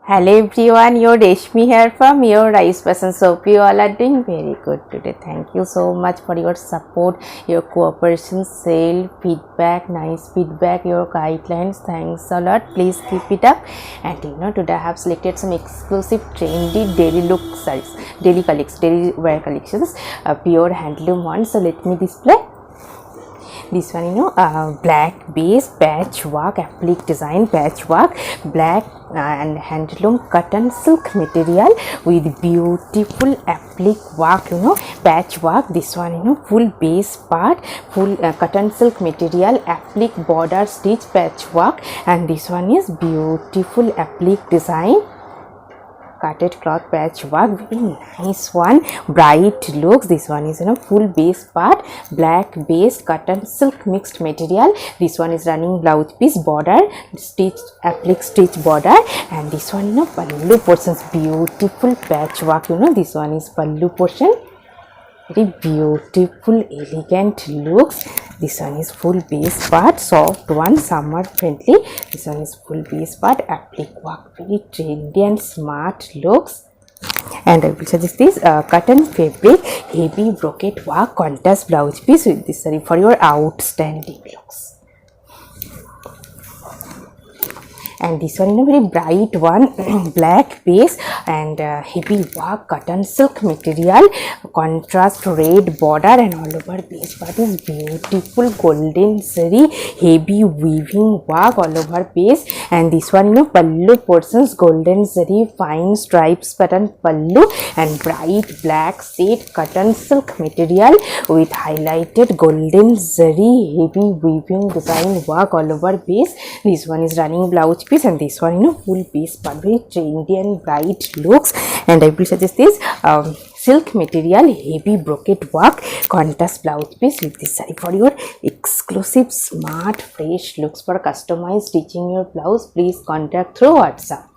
Hello everyone, your Reshmi here from your Rice Person. So hope you all are doing very good today. Thank you so much for your support, your cooperation, sale, feedback, nice feedback, your guidelines. Thanks a lot. Please keep it up. And today I have selected some exclusive trendy daily look sarees, daily wear collections, pure handloom ones. So let me display. This one black base patchwork applique design, patchwork black and handloom cotton silk material with beautiful applique work, patchwork. This one full base part, full cotton silk material, applique border stitch patchwork, and this one is beautiful applique design, cutted cloth patchwork, very nice one, bright looks. This one is full base part, black base cotton silk mixed material. This one is running blouse piece, border stitch, applique stitch border, and this one pallu portions, beautiful patchwork. This one is pallu portion, very beautiful elegant looks. This one is full base part, soft one, summer friendly. This one is full base part, applique work, very trendy and smart looks. And I will suggest this cotton fabric heavy brocade work contrast blouse piece with this saree for your outstanding looks. And this one very bright one, black base and heavy work cotton silk material, contrast red border, and all over base part is beautiful golden zari heavy weaving work all over base. And this one pallu portions, golden zari fine stripes pattern pallu, and bright black shade cotton silk material with highlighted golden zari heavy weaving design work all over base. This one is running blouse piece, and this one full base part, very trendy and bright looks. And I will suggest this silk material heavy brocade work contrast blouse piece with this saree for your exclusive smart fresh looks. For customized stitching your blouse, please contact through WhatsApp.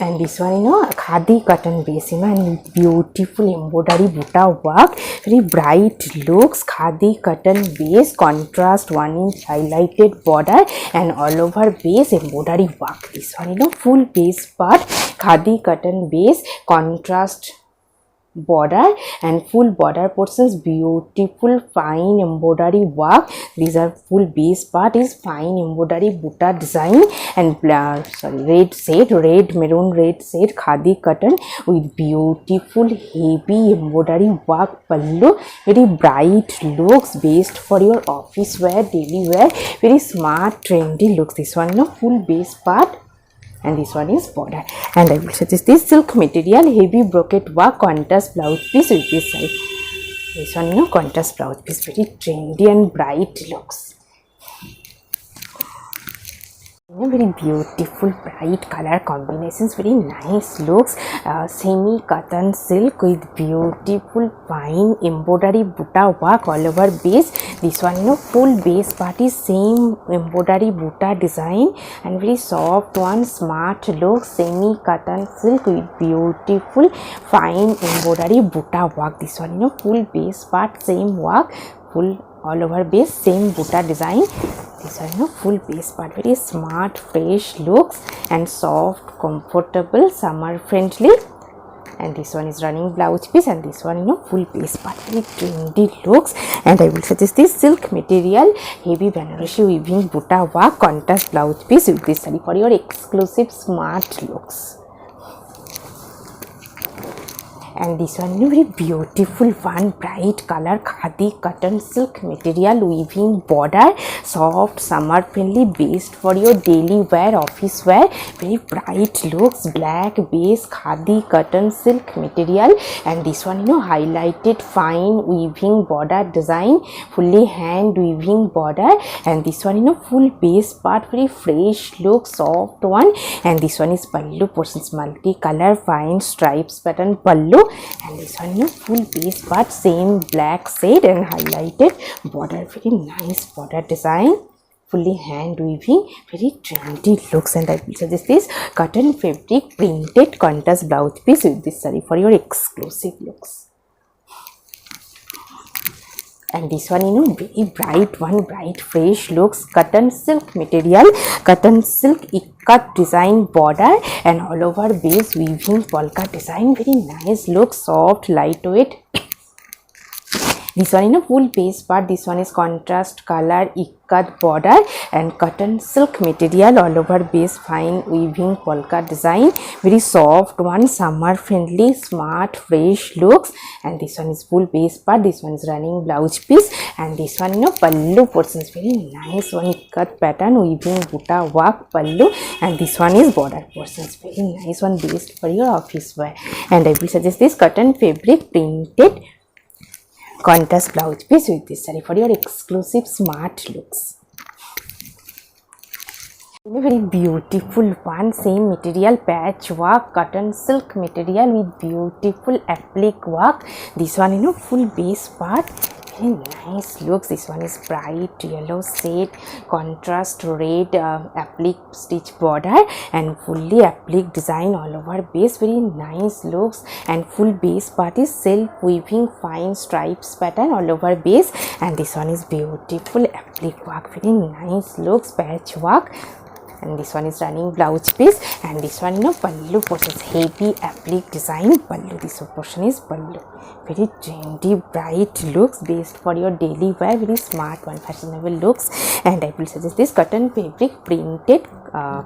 And this one khadi cotton base and with beautiful embroidery buta work, very bright looks, khadi cotton base, contrast 1 inch highlighted border, and all over base embroidery work. This one full base part, khadi cotton base, contrast border, and full border portions, beautiful fine embroidery work. These are full base part is fine embroidery buta design, and red shade, red maroon red shade khadi cotton with beautiful heavy embroidery work pallu, very bright looks, based for your office wear, daily wear, very smart trendy looks. This one full base part, and this one is border. And I will suggest this silk material heavy brocade work contrast blouse piece with this side. This one contrast blouse piece, very trendy and bright looks. Very beautiful bright color combinations, very nice looks, semi cotton silk with beautiful fine embroidery buta work all over base. This one full base part is same embroidery buta design, and very soft one, smart look, semi cotton silk with beautiful fine embroidery buta work. This one full base part, same work, full all over base, same buta design. This one full base part, very smart fresh looks and soft comfortable summer friendly. And this one is running blouse piece, and this one full base part, very trendy looks. And I will suggest this silk material heavy Banarasi weaving buta work contrast blouse piece with this saree for your exclusive smart looks. And this one very beautiful one, bright color khadi cotton silk material weaving border, soft summer friendly, based for your daily wear, office wear, very bright looks, black base khadi cotton silk material. And this one highlighted fine weaving border design, fully hand weaving border. And this one full base part, very fresh look, soft one. And this one is pallu portions, multi-color fine stripes pattern pallu. And this one full base part, same black shade and highlighted border, very nice border design, fully hand weaving, very trendy looks. And I will suggest this cotton fabric printed contrast blouse piece with this saree for your exclusive looks. And this one, very bright one, bright fresh looks, cotton silk material, cotton silk ikat design border, and all over base weaving polka design. Very nice looks, soft, lightweight. This one full base part. This one is contrast color ikat border and cotton silk material, all over base fine weaving polka design. Very soft one, summer friendly, smart, fresh looks. And this one is full base part. This one is running blouse piece, and this one pallu portions. Very nice one, ikat pattern weaving buta work pallu, and this one is border portions. Very nice one, based for your office wear. And I will suggest this cotton fabric printed contrast blouse piece with this saree for your exclusive smart looks. A very beautiful one, same material, patch work, cotton silk material with beautiful applique work. This one full base part. Very nice looks. This one is bright yellow shade, contrast red applique stitch border, and fully applique design all over base. Very nice looks. And full base part is self weaving fine stripes pattern all over base, and this one is beautiful applique work. Very nice looks, patch work. And this one is running blouse piece, and this one pallu portions, heavy applique design pallu. This portion is pallu. Very trendy bright looks, based for your daily wear. Very smart one, fashionable looks. And I will suggest this cotton fabric printed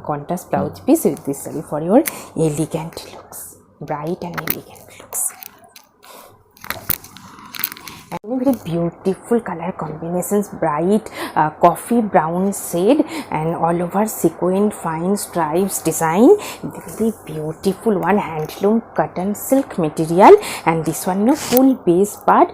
contrast blouse piece with this saree for your elegant looks, bright and elegant looks. And very beautiful color combinations, bright coffee brown shade and all over sequin fine stripes design. Very beautiful one, handloom cotton silk material, and this one full base part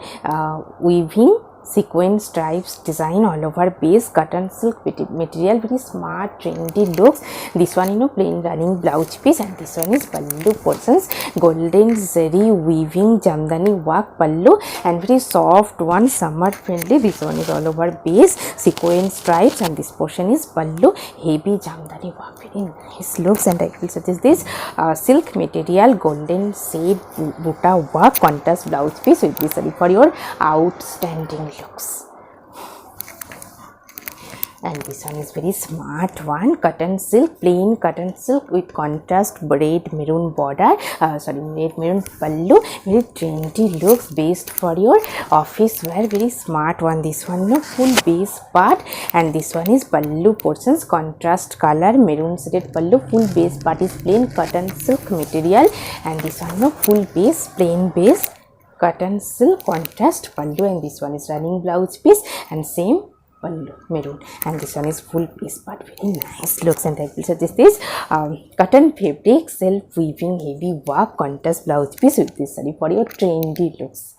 weaving sequin stripes design all over base, cotton silk material. Very smart trendy looks. This one plain running blouse piece, and this one is pallu portions, golden zari weaving jamdani work pallu, and very soft one, summer friendly. This one is all over base sequin stripes, and this portion is pallu, heavy jamdani work. Very nice looks. And I will suggest this silk material golden shade buta work contrast blouse piece with this saree for your outstanding looks. And this one is very smart one, cotton silk, plain cotton silk with contrast red maroon border, red maroon pallu. Very trendy looks, based for your office wear. Very smart one. This one full base part, and this one is pallu portions, contrast color maroon shaded pallu. Full base part is plain cotton silk material, and this one full base plain base cotton silk contrast pallu, and this one is running blouse piece and same pallu maroon, and this one is full piece part. Very nice looks. And I will suggest this cotton fabric self weaving heavy work contrast blouse piece with this saree for your trendy looks.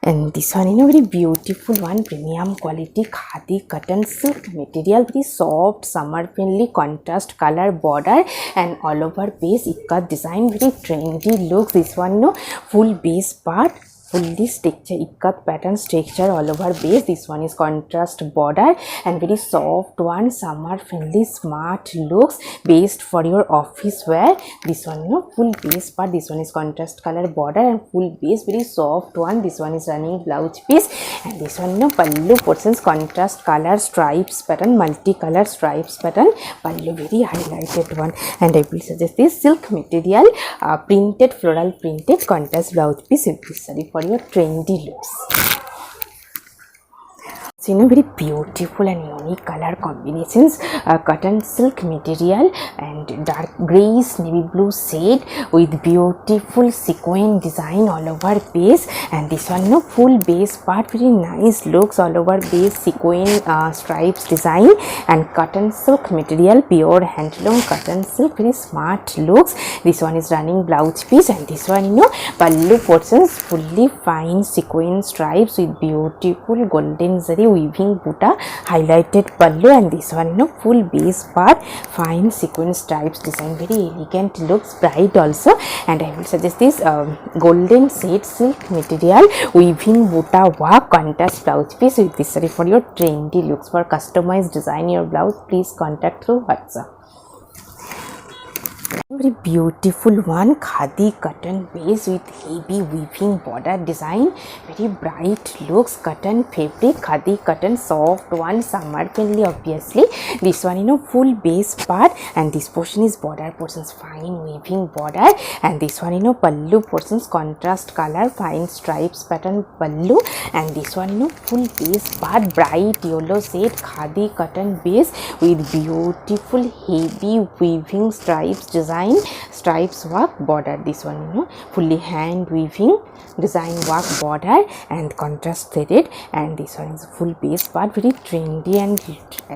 And this one very beautiful one, premium quality khadi cotton silk material. Very soft summer friendly contrast color border and all over base ikat design. Very trendy looks. This one full base part, fully structure ikat pattern structure all over base. This one is contrast border and very soft one, summer friendly smart looks, based for your office wear. This one full base part. This one is contrast color border and full base, very soft one. This one is running blouse piece, and this one pallu portions, contrast color stripes pattern, multicolor stripes pattern pallu. Very highlighted one. And I will suggest this silk material printed floral printed contrast blouse piece with this saree for your trendy looks. So very beautiful and unique color combinations, cotton silk material and dark grayish navy blue shade with beautiful sequin design all over base. And this one full base part, very nice looks, all over base sequin stripes design and cotton silk material, pure handloom cotton silk. Very smart looks. This one is running blouse piece, and this one pallu portions, fully fine sequin stripes with beautiful golden zari weaving buta highlighted pallu, and this one full base part fine sequin stripes design. Very elegant looks, bright also. And I will suggest this golden shade silk material weaving buta work contrast blouse piece with this saree for your trendy looks. For customized design your blouse, please contact through WhatsApp. very beautiful one, khadi cotton base with heavy weaving border design, very bright looks, cotton fabric, khadi cotton, soft one, summer friendly obviously. This one full base part, and this portion is border portions, fine weaving border, and this one pallu portions, contrast color, fine stripes pattern pallu, and this one full base part, bright yellow shade, khadi cotton base with beautiful heavy weaving stripes design, stripes work border. This one fully hand weaving design work border and contrast threaded, and this one is full base part, very trendy and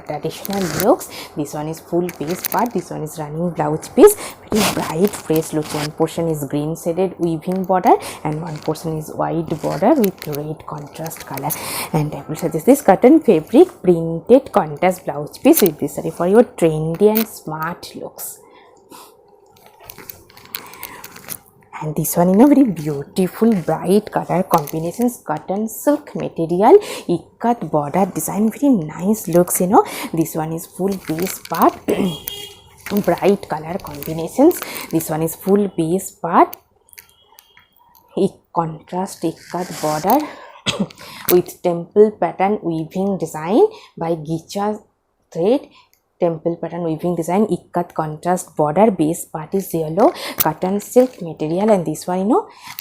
traditional looks. This one is full base part, this one is running blouse piece, very bright fresh look. One portion is green shaded weaving border and one portion is white border with red contrast color, and I will suggest this cotton fabric printed contrast blouse piece with this saree for your trendy and smart looks. And this one very beautiful bright color combinations, cotton silk material, ikat border design, very nice looks. This one is full base part bright color combinations. This one is full base part, contrast ikat border with temple pattern weaving design by Gicha thread, temple pattern weaving design, ikat contrast border, base part is yellow, cotton silk material, and this one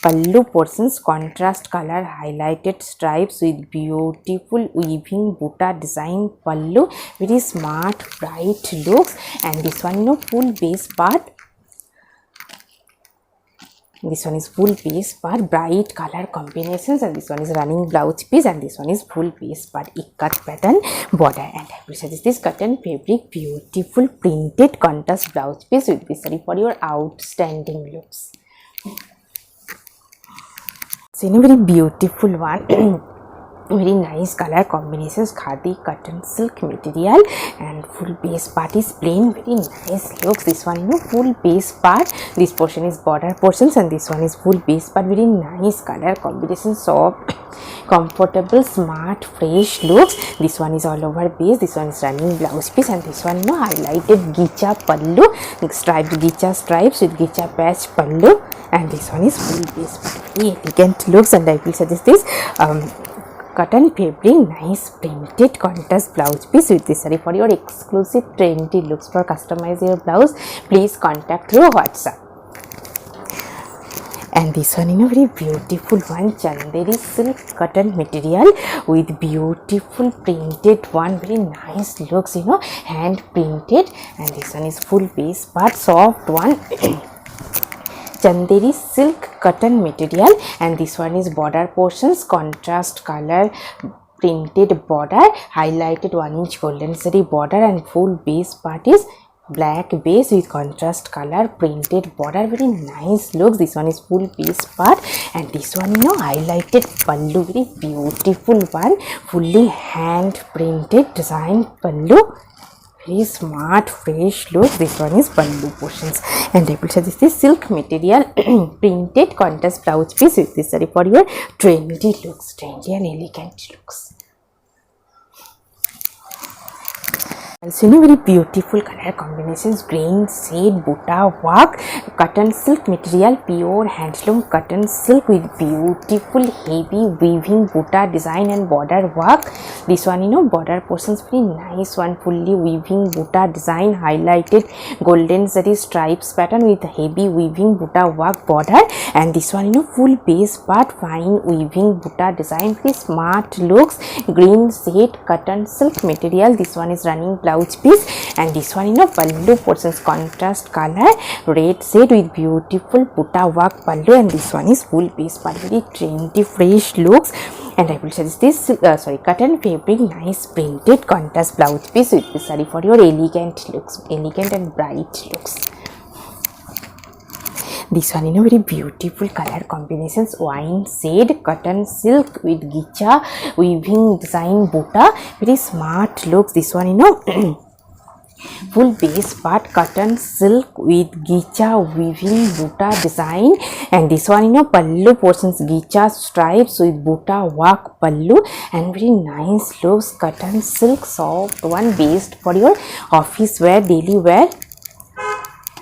pallu portions, contrast color highlighted stripes with beautiful weaving butta design pallu, very smart bright looks, and this one full base part. This one is full base part, bright color combinations, and this one is running blouse piece, and this one is full base part, ikat pattern border, and I will suggest this cotton fabric beautiful printed contrast blouse piece with this saree for your outstanding looks. So very beautiful one. Very nice color combinations, khadi cotton silk material, and full base part is plain, very nice looks. This one full base part, this portion is border portions, and this one is full base part, very nice color combination, soft comfortable smart fresh looks. This one is all over base, this one is running blouse piece, and this one highlighted gicha pallu, striped gicha stripes with gicha patch pallu, and this one is full base part, very elegant looks, and I will suggest this cotton fabric nice printed contrast blouse piece with this saree for your exclusive trendy looks. For customize your blouse, please contact through WhatsApp. And this one very beautiful one, chanderi silk cotton material with beautiful printed one, very nice looks, hand printed, and this one is full base part, soft one chanderi silk cotton material, and this one is border portions, contrast color printed border, highlighted 1-inch golden zari border, and full base part is black base with contrast color printed border, very nice looks. This one is full base part, and this one highlighted pallu, very beautiful one, fully hand printed design pallu, very smart fresh look. This one is pallu portions, and I will suggest this silk material printed contrast blouse piece with this saree for your trendy looks, trendy and elegant looks. Also very beautiful color combinations, green shade butta work, cotton silk material, pure handloom cotton silk with beautiful heavy weaving butta design and border work. This one border portions, very nice one, fully weaving butta design, highlighted golden zari stripes pattern with heavy weaving butta work border, and this one full base part, fine weaving butta design, very smart looks, green shade cotton silk material. This one is running blouse piece, and this one pallu portions, contrast color red shade with beautiful butta work pallu, and this one is full base part, very trendy fresh looks, and I will suggest this cotton fabric nice printed contrast blouse piece with this saree for your elegant looks, elegant and bright looks. This one very beautiful color combinations, wine shade cotton silk with gicha weaving design butta, very smart looks. This one full base part, cotton silk with gicha weaving butta design, and this one pallu portions, gicha stripes with butta work pallu, and very nice looks, cotton silk soft one, based for your office wear, daily wear,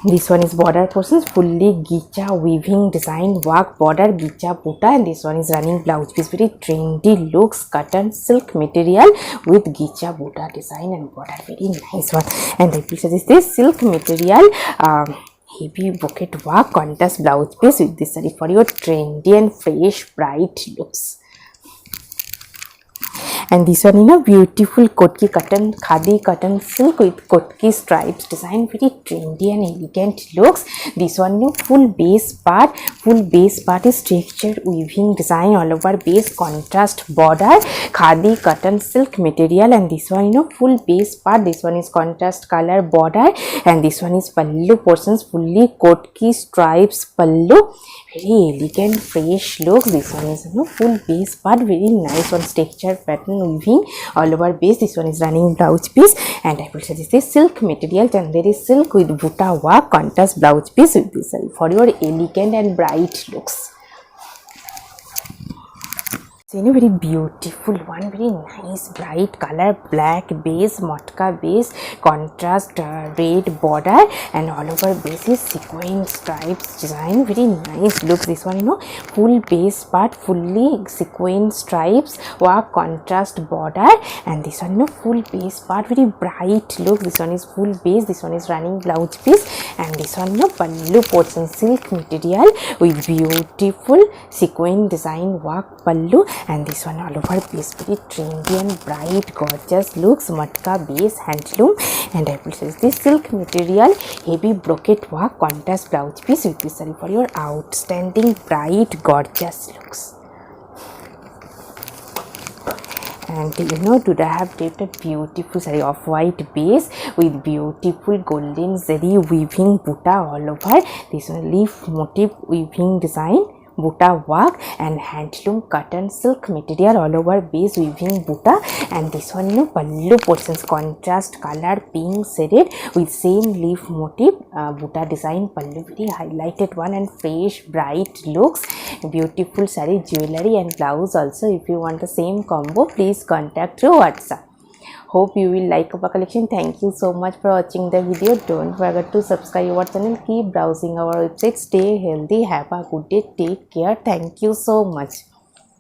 This one is border portions, fully gicha weaving design work border gicha butta, and this one is running blouse piece, very trendy looks, cotton silk material with gicha butta design and border, very nice one. And the piece is this silk material heavy bouquet work contrast blouse piece with this saree for your trendy and fresh bright looks. And this one in a beautiful kotki cotton khadi cotton silk with kotki stripes design, very trendy and elegant looks. This one no full base part is textured weaving design all over base, contrast border, khadi cotton silk material. And this one full base part, this one is contrast color border, and this one is pallu portions, fully kotki stripes pallu, very elegant fresh look. This one is full base part, very nice one, texture pattern weaving all over base. This one is running blouse piece, and I will suggest this silk material, and there is silk with butta work contrast blouse piece with this for your elegant and bright looks. So, very beautiful one, very nice bright color, black base, matka base, contrast red border, and all over base is sequin stripes design, very nice look. This one full base part, fully sequin stripes work contrast border, and this one full base part, very bright look. This one is full base, this one is running blouse piece, and this one pallu portion, silk material with beautiful sequin design work pallu, and this one all over base, very trendy and bright gorgeous looks, matka base handloom. And I will say this silk material heavy brocade work contrast blouse piece with this saree for your outstanding bright gorgeous looks. And today I have taped a beautiful saree of white base with beautiful golden zari weaving butta all over. This one leaf motif weaving design, butta work, and handloom cotton silk material all over base weaving butta. And this one pallu portions, contrast color pink shaded with same leaf motif butta design pallu, very highlighted one and fresh bright looks. Beautiful saree, jewelry and blouse also. If you want the same combo, please contact through WhatsApp. Hope you will like our collection. Thank you so much for watching the video. Don't forget to subscribe our channel. Keep browsing our website. Stay healthy. Have a good day. Take care. Thank you so much.